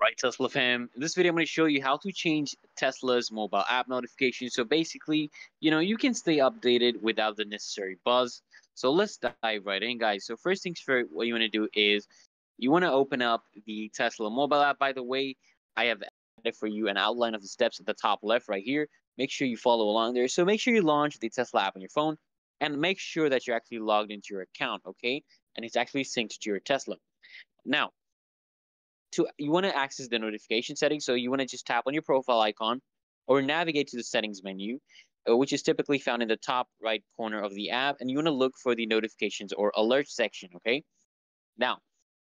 Right, Tesla fam. In this video, I'm going to show you how to change Tesla's mobile app notifications. So basically, you can stay updated without the necessary buzz. So let's dive right in, guys. So first things first, what you want to do is you want to open up the Tesla mobile app. By the way, I have added for you an outline of the steps at the top left right here. Make sure you follow along there. So make sure you launch the Tesla app on your phone and make sure that you're actually logged into your account, okay? And it's actually synced to your Tesla. Now, you want to access the notification settings, so you want to just tap on your profile icon or navigate to the settings menu, which is typically found in the top right corner of the app, and you want to look for the notifications or alert section. Okay, now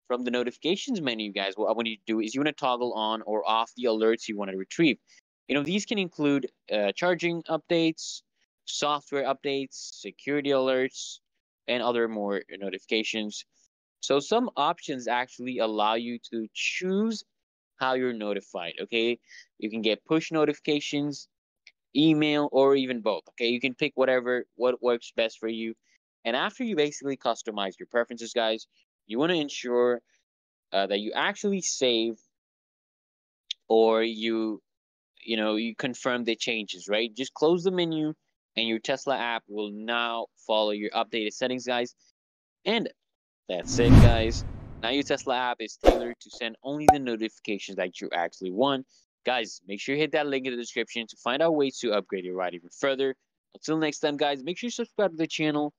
from the notifications menu, guys, what I want you to do is you want to toggle on or off the alerts you want to retrieve. These can include charging updates, software updates, security alerts, and other more notifications. So some options actually allow you to choose how you're notified. Okay, you can get push notifications, email, or even both. Okay, you can pick what works best for you. And after you basically customize your preferences, guys, you want to ensure that you actually save or you confirm the changes. Right, just close the menu, and your Tesla app will now follow your updated settings, guys. And that's it, guys. Now your Tesla app is tailored to send only the notifications that you actually want. Guys, make sure you hit that link in the description to find out ways to upgrade your ride even further. Until next time, guys, make sure you subscribe to the channel